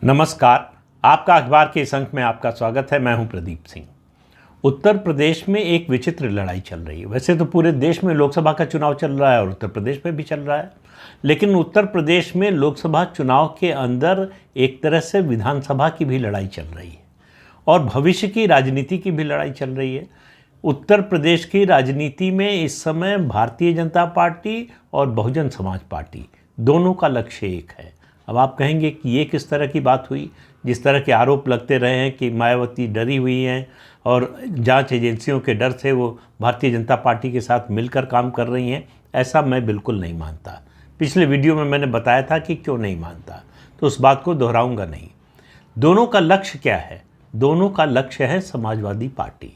नमस्कार, आपका अखबार के इस अंक में आपका स्वागत है। मैं हूं प्रदीप सिंह। उत्तर प्रदेश में एक विचित्र लड़ाई चल रही है। वैसे तो पूरे देश में लोकसभा का चुनाव चल रहा है और उत्तर प्रदेश में भी चल रहा है, लेकिन उत्तर प्रदेश में लोकसभा चुनाव के अंदर एक तरह से विधानसभा की भी लड़ाई चल रही है और भविष्य की राजनीति की भी लड़ाई चल रही है। उत्तर प्रदेश की राजनीति में इस समय भारतीय जनता पार्टी और बहुजन समाज पार्टी दोनों का लक्ष्य एक है। अब आप कहेंगे कि ये किस तरह की बात हुई। जिस तरह के आरोप लगते रहे हैं कि मायावती डरी हुई हैं और जांच एजेंसियों के डर से वो भारतीय जनता पार्टी के साथ मिलकर काम कर रही हैं, ऐसा मैं बिल्कुल नहीं मानता। पिछले वीडियो में मैंने बताया था कि क्यों नहीं मानता, तो उस बात को दोहराऊंगा नहीं। दोनों का लक्ष्य क्या है? दोनों का लक्ष्य है समाजवादी पार्टी।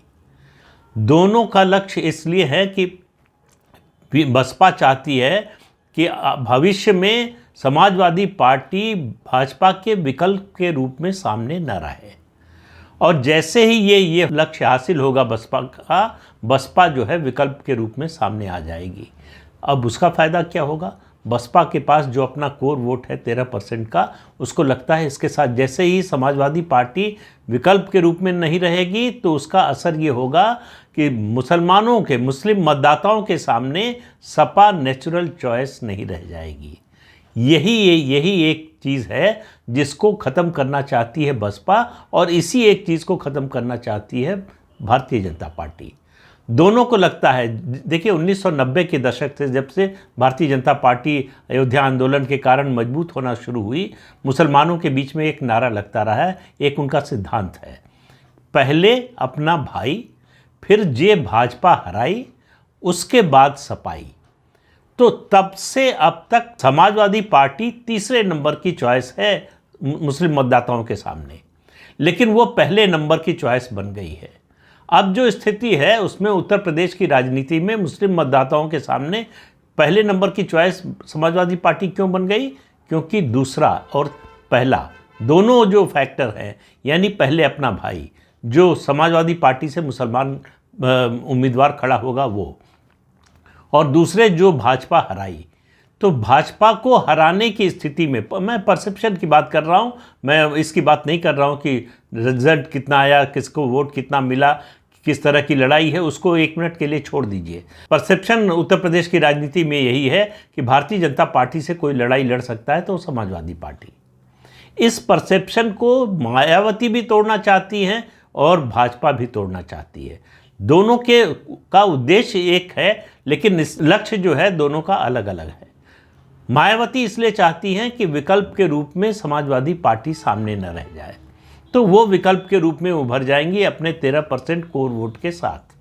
दोनों का लक्ष्य इसलिए है कि बसपा चाहती है कि भविष्य में समाजवादी पार्टी भाजपा के विकल्प के रूप में सामने न रहे, और जैसे ही ये लक्ष्य हासिल होगा बसपा का, बसपा जो है विकल्प के रूप में सामने आ जाएगी। अब उसका फ़ायदा क्या होगा? बसपा के पास जो अपना कोर वोट है 13% का, उसको लगता है इसके साथ जैसे ही समाजवादी पार्टी विकल्प के रूप में नहीं रहेगी तो उसका असर ये होगा कि मुसलमानों के, मुस्लिम मतदाताओं के सामने सपा नेचुरल चॉइस नहीं रह जाएगी। यही एक चीज़ है जिसको ख़त्म करना चाहती है बसपा, और इसी एक चीज़ को ख़त्म करना चाहती है भारतीय जनता पार्टी। दोनों को लगता है, देखिए 1990 के दशक से जब से भारतीय जनता पार्टी अयोध्या आंदोलन के कारण मजबूत होना शुरू हुई, मुसलमानों के बीच में एक नारा लगता रहा है, एक उनका सिद्धांत है, पहले अपना भाई, फिर जे भाजपा हराई, उसके बाद सपाई। तो तब से अब तक समाजवादी पार्टी तीसरे नंबर की चॉइस है मुस्लिम मतदाताओं के सामने, लेकिन वो पहले नंबर की चॉइस बन गई है। अब जो स्थिति है उसमें उत्तर प्रदेश की राजनीति में मुस्लिम मतदाताओं के सामने पहले नंबर की चॉइस समाजवादी पार्टी क्यों बन गई? क्योंकि दूसरा और पहला दोनों जो फैक्टर हैं, यानी पहले अपना भाई, जो समाजवादी पार्टी से मुसलमान उम्मीदवार खड़ा होगा वो, और दूसरे जो भाजपा हराई, तो भाजपा को हराने की स्थिति में, मैं परसेप्शन की बात कर रहा हूँ, मैं इसकी बात नहीं कर रहा हूँ कि रिजल्ट कितना आया, किसको वोट कितना मिला, किस तरह की लड़ाई है, उसको एक मिनट के लिए छोड़ दीजिए। परसेप्शन उत्तर प्रदेश की राजनीति में यही है कि भारतीय जनता पार्टी से कोई लड़ाई लड़ सकता है तो समाजवादी पार्टी। इस परसेप्शन को मायावती भी तोड़ना चाहती हैं और भाजपा भी तोड़ना चाहती है। दोनों के का उद्देश्य एक है, लेकिन लक्ष्य जो है दोनों का अलग अलग है। मायावती इसलिए चाहती हैं कि विकल्प के रूप में समाजवादी पार्टी सामने न रह जाए, तो वो विकल्प के रूप में उभर जाएंगी अपने 13% कोर वोट के साथ।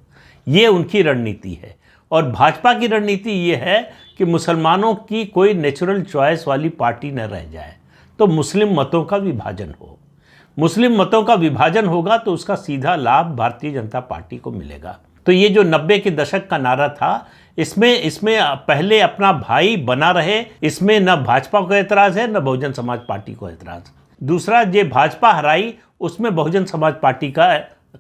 ये उनकी रणनीति है। और भाजपा की रणनीति ये है कि मुसलमानों की कोई नेचुरल चॉइस वाली पार्टी न रह जाए, तो मुस्लिम मतों का विभाजन हो। मुस्लिम मतों का विभाजन होगा तो उसका सीधा लाभ भारतीय जनता पार्टी को मिलेगा। तो ये जो 90 के दशक का नारा था, इसमें पहले अपना भाई बना रहे, इसमें न भाजपा को एतराज़ है न बहुजन समाज पार्टी को एतराज़। दूसरा, जे भाजपा हराई, उसमें बहुजन समाज पार्टी का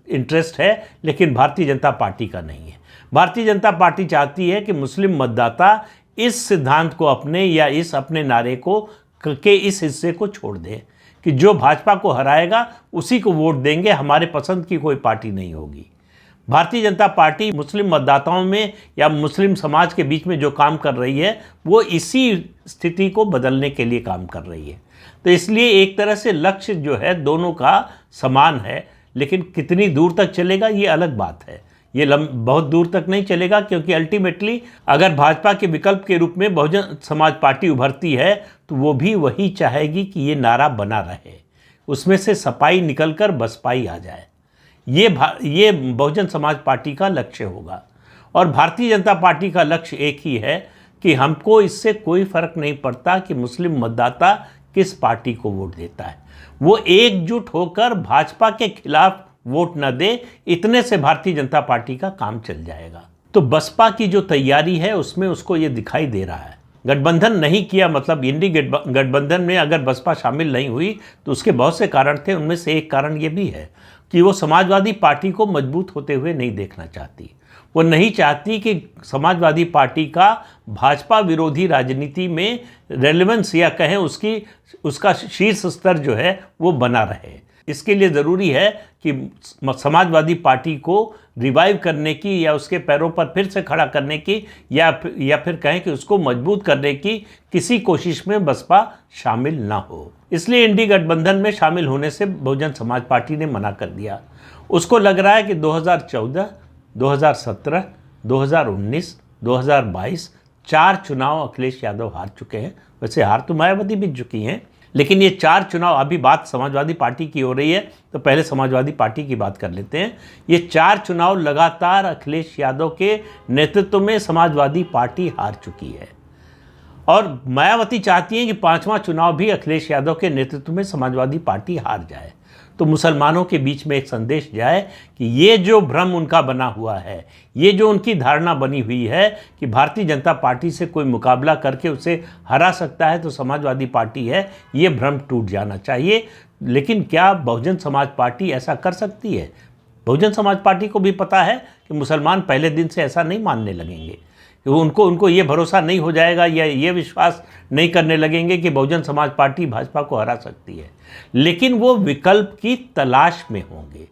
इंटरेस्ट है, लेकिन भारतीय जनता पार्टी का नहीं है। भारतीय जनता पार्टी चाहती है कि मुस्लिम मतदाता इस सिद्धांत को अपने, या इस अपने नारे को के इस हिस्से को छोड़ दे कि जो भाजपा को हराएगा उसी को वोट देंगे, हमारे पसंद की कोई पार्टी नहीं होगी। भारतीय जनता पार्टी मुस्लिम मतदाताओं में या मुस्लिम समाज के बीच में जो काम कर रही है, वो इसी स्थिति को बदलने के लिए काम कर रही है। तो इसलिए एक तरह से लक्ष्य जो है दोनों का समान है, लेकिन कितनी दूर तक चलेगा ये अलग बात है। ये बहुत दूर तक नहीं चलेगा, क्योंकि अल्टीमेटली अगर भाजपा के विकल्प के रूप में बहुजन समाज पार्टी उभरती है तो वो भी वही चाहेगी कि ये नारा बना रहे, उसमें से सपाई निकलकर बसपाई आ जाए। ये बहुजन समाज पार्टी का लक्ष्य होगा। और भारतीय जनता पार्टी का लक्ष्य एक ही है कि हमको इससे कोई फ़र्क नहीं पड़ता कि मुस्लिम मतदाता किस पार्टी को वोट देता है, वो एकजुट होकर भाजपा के खिलाफ वोट न दे, इतने से भारतीय जनता पार्टी का काम चल जाएगा। तो बसपा की जो तैयारी है उसमें उसको ये दिखाई दे रहा है। गठबंधन नहीं किया, मतलब इंडी गठबंधन में अगर बसपा शामिल नहीं हुई तो उसके बहुत से कारण थे। उनमें से एक कारण ये भी है कि वो समाजवादी पार्टी को मजबूत होते हुए नहीं देखना चाहती। वो नहीं चाहती कि समाजवादी पार्टी का भाजपा विरोधी राजनीति में रेलेवेंस या कहें उसका शीर्ष स्तर जो है वो बना रहे। इसके लिए ज़रूरी है कि समाजवादी पार्टी को रिवाइव करने की या उसके पैरों पर फिर से खड़ा करने की या फिर कहें कि उसको मजबूत करने की किसी कोशिश में बसपा शामिल ना हो। इसलिए इंडी गठबंधन में शामिल होने से बहुजन समाज पार्टी ने मना कर दिया। उसको लग रहा है कि 2014, 2017, 2019, 2022 4 चुनाव अखिलेश यादव हार चुके हैं। वैसे हार तो मायावती भी चुकी हैं, लेकिन ये 4 चुनाव, अभी बात समाजवादी पार्टी की हो रही है तो पहले समाजवादी पार्टी की बात कर लेते हैं। ये 4 चुनाव लगातार अखिलेश यादव के नेतृत्व में समाजवादी पार्टी हार चुकी है और मायावती चाहती हैं कि 5वां चुनाव भी अखिलेश यादव के नेतृत्व में समाजवादी पार्टी हार जाए, तो मुसलमानों के बीच में एक संदेश जाए कि ये जो भ्रम उनका बना हुआ है, ये जो उनकी धारणा बनी हुई है कि भारतीय जनता पार्टी से कोई मुकाबला करके उसे हरा सकता है तो समाजवादी पार्टी है, ये भ्रम टूट जाना चाहिए। लेकिन क्या बहुजन समाज पार्टी ऐसा कर सकती है? बहुजन समाज पार्टी को भी पता है कि मुसलमान पहले दिन से ऐसा नहीं मानने लगेंगे, उनको ये भरोसा नहीं हो जाएगा या ये विश्वास नहीं करने लगेंगे कि बहुजन समाज पार्टी भाजपा को हरा सकती है, लेकिन वो विकल्प की तलाश में होंगे।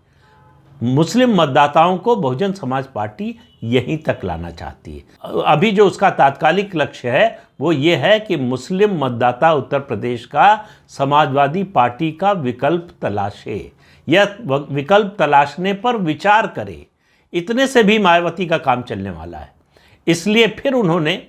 मुस्लिम मतदाताओं को बहुजन समाज पार्टी यहीं तक लाना चाहती है। अभी जो उसका तात्कालिक लक्ष्य है वो ये है कि मुस्लिम मतदाता उत्तर प्रदेश का समाजवादी पार्टी का विकल्प तलाशे या विकल्प तलाशने पर विचार करे। इतने से भी मायावती का काम चलने वाला है। इसलिए फिर उन्होंने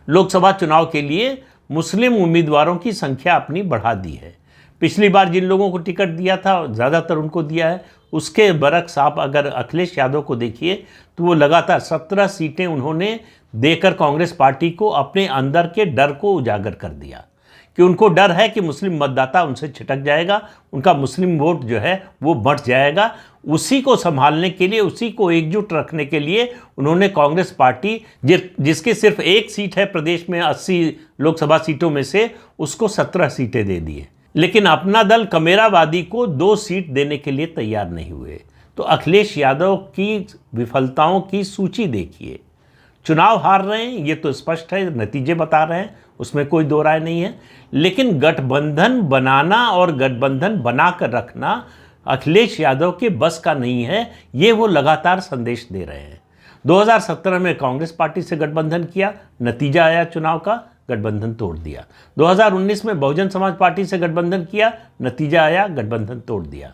लोकसभा चुनाव के लिए मुस्लिम उम्मीदवारों की संख्या अपनी बढ़ा दी है। पिछली बार जिन लोगों को टिकट दिया था ज़्यादातर उनको दिया है। उसके बरक्स आप अगर अखिलेश यादव को देखिए तो वो लगातार 17 सीटें उन्होंने देकर कांग्रेस पार्टी को अपने अंदर के डर को उजागर कर दिया कि उनको डर है कि मुस्लिम मतदाता उनसे छिटक जाएगा, उनका मुस्लिम वोट जो है वो बढ़ जाएगा। उसी को संभालने के लिए, उसी को एकजुट रखने के लिए उन्होंने कांग्रेस पार्टी जिसकी सिर्फ एक सीट है प्रदेश में 80 लोकसभा सीटों में से, उसको 17 सीटें दे दी है। लेकिन अपना दल कमेरावादी को 2 सीट देने के लिए तैयार नहीं हुए। तो अखिलेश यादव की विफलताओं की सूची देखिए। चुनाव हार रहे हैं, ये तो स्पष्ट है, नतीजे बता रहे हैं, उसमें कोई दो राय नहीं है। लेकिन गठबंधन बनाना और गठबंधन बनाकर रखना अखिलेश यादव के बस का नहीं है, ये वो लगातार संदेश दे रहे हैं। 2017 में कांग्रेस पार्टी से गठबंधन किया, नतीजा आया चुनाव का, गठबंधन तोड़ दिया। 2019 में बहुजन समाज पार्टी से गठबंधन किया, नतीजा आया, गठबंधन तोड़ दिया।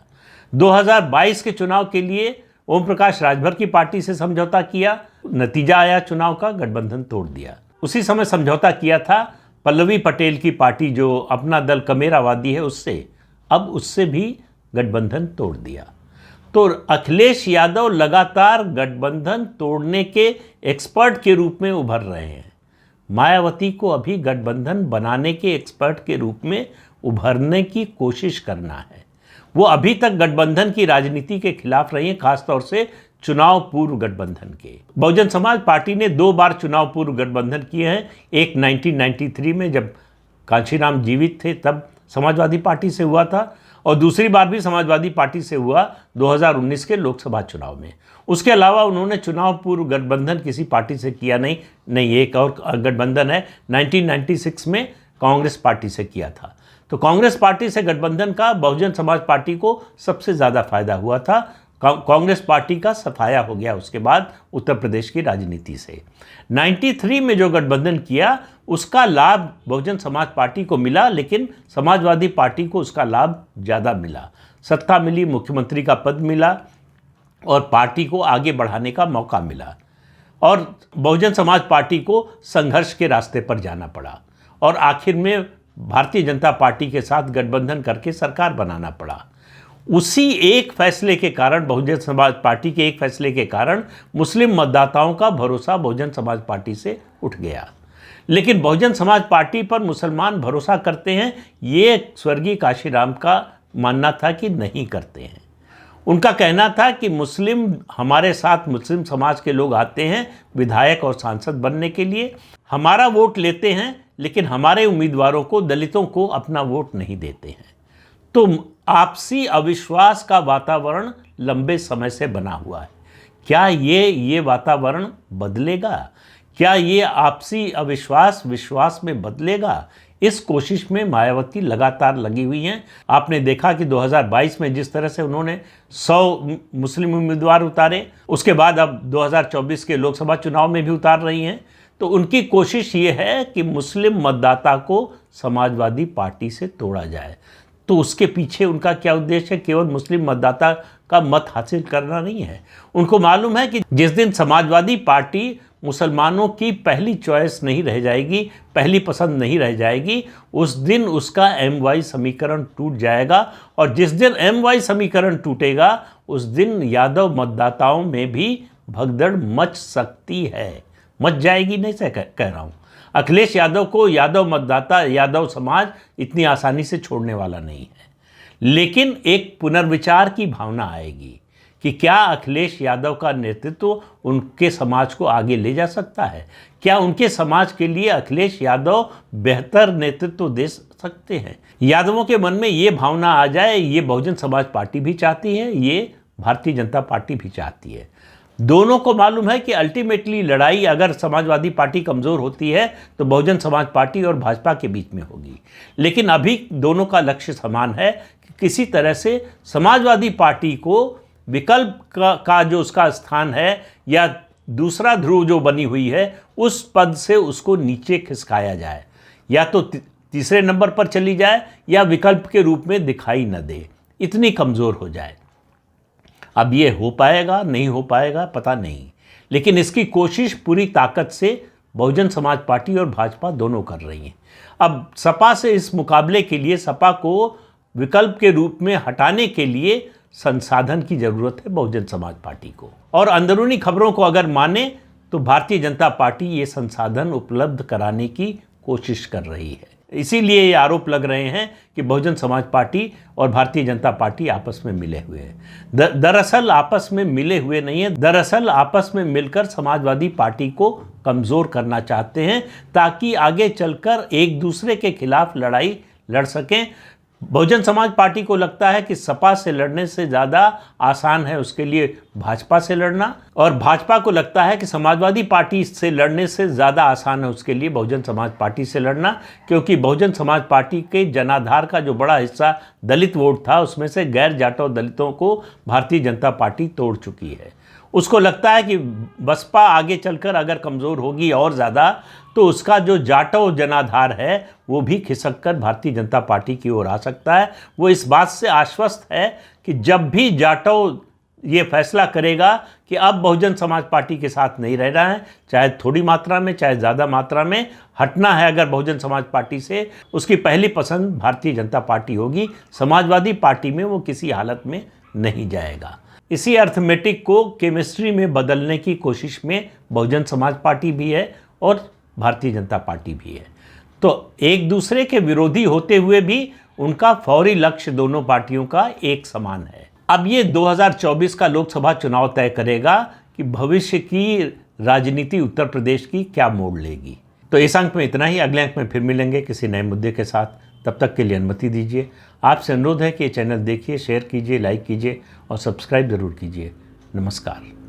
2022 के चुनाव के लिए ओम प्रकाश राजभर की पार्टी से समझौता किया, नतीजा आया चुनाव का, गठबंधन तोड़ दिया। उसी समय समझौता किया था पल्लवी पटेल की पार्टी जो अपना दल कमेरावादी है उससे, अब उससे भी गठबंधन तोड़ दिया। तो अखिलेश यादव लगातार गठबंधन तोड़ने के एक्सपर्ट के रूप में उभर रहे हैं। मायावती को अभी गठबंधन बनाने के एक्सपर्ट के रूप में उभरने की कोशिश करना है। वो अभी तक गठबंधन की राजनीति के खिलाफ रही हैं, खासतौर से चुनाव पूर्व गठबंधन के। बहुजन समाज पार्टी ने 2 बार चुनाव पूर्व गठबंधन किए हैं। एक 1993 में जब कांशीराम जीवित थे तब समाजवादी पार्टी से हुआ था, और दूसरी बार भी समाजवादी पार्टी से हुआ 2019 के लोकसभा चुनाव में। उसके अलावा उन्होंने चुनाव पूर्व गठबंधन किसी पार्टी से किया नहीं। एक और गठबंधन है 1996 में कांग्रेस पार्टी से किया था। तो कांग्रेस पार्टी से गठबंधन का बहुजन समाज पार्टी को सबसे ज़्यादा फायदा हुआ था। कांग्रेस पार्टी का सफाया हो गया उसके बाद उत्तर प्रदेश की राजनीति से। 93 में जो गठबंधन किया उसका लाभ बहुजन समाज पार्टी को मिला, लेकिन समाजवादी पार्टी को उसका लाभ ज़्यादा मिला। सत्ता मिली, मुख्यमंत्री का पद मिला और पार्टी को आगे बढ़ाने का मौका मिला, और बहुजन समाज पार्टी को संघर्ष के रास्ते पर जाना पड़ा और आखिर में भारतीय जनता पार्टी के साथ गठबंधन करके सरकार बनाना पड़ा। उसी एक फैसले के कारण, बहुजन समाज पार्टी के एक फैसले के कारण मुस्लिम मतदाताओं का भरोसा बहुजन समाज पार्टी से उठ गया। लेकिन बहुजन समाज पार्टी पर मुसलमान भरोसा करते हैं, ये स्वर्गीय काशीराम का मानना था कि नहीं करते हैं। उनका कहना था कि हमारे साथ मुस्लिम समाज के लोग आते हैं विधायक और सांसद बनने के लिए, हमारा वोट लेते हैं, लेकिन हमारे उम्मीदवारों को, दलितों को अपना वोट नहीं देते हैं। तो आपसी अविश्वास का वातावरण लंबे समय से बना हुआ है क्या ये वातावरण बदलेगा? क्या ये आपसी अविश्वास विश्वास में बदलेगा? इस कोशिश में मायावती लगातार लगी हुई हैं। आपने देखा कि 2022 में जिस तरह से उन्होंने 100 मुस्लिम उम्मीदवार उतारे, उसके बाद अब 2024 के लोकसभा चुनाव में भी उतार रही हैं। तो उनकी कोशिश ये है कि मुस्लिम मतदाता को समाजवादी पार्टी से तोड़ा जाए। तो उसके पीछे उनका क्या उद्देश्य है? केवल मुस्लिम मतदाता का मत हासिल करना नहीं है। उनको मालूम है कि जिस दिन समाजवादी पार्टी मुसलमानों की पहली चॉइस नहीं रह जाएगी, पहली पसंद नहीं रह जाएगी, उस दिन उसका MY समीकरण टूट जाएगा। और जिस दिन MY समीकरण टूटेगा उस दिन यादव मतदाताओं में भी भगदड़ मच सकती है। मच जाएगी नहीं से कह रहा हूँ। अखिलेश यादव को यादव मतदाता, यादव समाज इतनी आसानी से छोड़ने वाला नहीं है। लेकिन एक पुनर्विचार की भावना आएगी कि क्या अखिलेश यादव का नेतृत्व उनके समाज को आगे ले जा सकता है? क्या उनके समाज के लिए अखिलेश यादव बेहतर नेतृत्व दे सकते हैं? यादवों के मन में ये भावना आ जाए, ये बहुजन समाज पार्टी भी चाहती है, ये भारतीय जनता पार्टी भी चाहती है। दोनों को मालूम है कि अल्टीमेटली लड़ाई अगर समाजवादी पार्टी कमज़ोर होती है तो बहुजन समाज पार्टी और भाजपा के बीच में होगी। लेकिन अभी दोनों का लक्ष्य समान है कि किसी तरह से समाजवादी पार्टी को विकल्प का जो उसका स्थान है या दूसरा ध्रुव जो बनी हुई है उस पद से उसको नीचे खिसकाया जाए, या तो तीसरे नंबर पर चली जाए या विकल्प के रूप में दिखाई न दे, इतनी कमज़ोर हो जाए। अब ये हो पाएगा नहीं हो पाएगा पता नहीं, लेकिन इसकी कोशिश पूरी ताकत से बहुजन समाज पार्टी और भाजपा दोनों कर रही हैं। अब सपा से इस मुकाबले के लिए, सपा को विकल्प के रूप में हटाने के लिए संसाधन की ज़रूरत है बहुजन समाज पार्टी को। और अंदरूनी खबरों को अगर माने तो भारतीय जनता पार्टी ये संसाधन उपलब्ध कराने की कोशिश कर रही है। इसीलिए ये आरोप लग रहे हैं कि बहुजन समाज पार्टी और भारतीय जनता पार्टी आपस में मिले हुए हैं। दरअसल आपस में मिले हुए नहीं है, दरअसल आपस में मिलकर समाजवादी पार्टी को कमज़ोर करना चाहते हैं ताकि आगे चलकर एक दूसरे के खिलाफ लड़ाई लड़ सकें। बहुजन समाज पार्टी को लगता है कि सपा से लड़ने से ज़्यादा आसान है उसके लिए भाजपा से लड़ना, और भाजपा को लगता है कि समाजवादी पार्टी से लड़ने से ज़्यादा आसान है उसके लिए बहुजन समाज पार्टी से लड़ना, क्योंकि बहुजन समाज पार्टी के जनाधार का जो बड़ा हिस्सा दलित वोट था उसमें से गैर जाटव दलितों को भारतीय जनता पार्टी तोड़ चुकी है। उसको लगता है कि बसपा आगे चलकर अगर कमज़ोर होगी और ज़्यादा तो उसका जो जाटव जनाधार है वो भी खिसक कर भारतीय जनता पार्टी की ओर आ सकता है। वो इस बात से आश्वस्त है कि जब भी जाटव ये फैसला करेगा कि अब बहुजन समाज पार्टी के साथ नहीं रह रहा है, चाहे थोड़ी मात्रा में चाहे ज़्यादा मात्रा में हटना है अगर बहुजन समाज पार्टी से, उसकी पहली पसंद भारतीय जनता पार्टी होगी। समाजवादी पार्टी में वो किसी हालत में नहीं जाएगा। इसी अर्थमेटिक को केमिस्ट्री में बदलने की कोशिश में बहुजन समाज पार्टी भी है और भारतीय जनता पार्टी भी है। तो एक दूसरे के विरोधी होते हुए भी उनका फौरी लक्ष्य दोनों पार्टियों का एक समान है। अब ये 2024 का लोकसभा चुनाव तय करेगा कि भविष्य की राजनीति उत्तर प्रदेश की क्या मोड़ लेगी। तो इस अंक में इतना ही। अगले अंक में फिर मिलेंगे किसी नए मुद्दे के साथ। तब तक के लिए अनुमति दीजिए। आपसे अनुरोध है कि ये चैनल देखिए, शेयर कीजिए, लाइक कीजिए और सब्सक्राइब जरूर कीजिए। नमस्कार।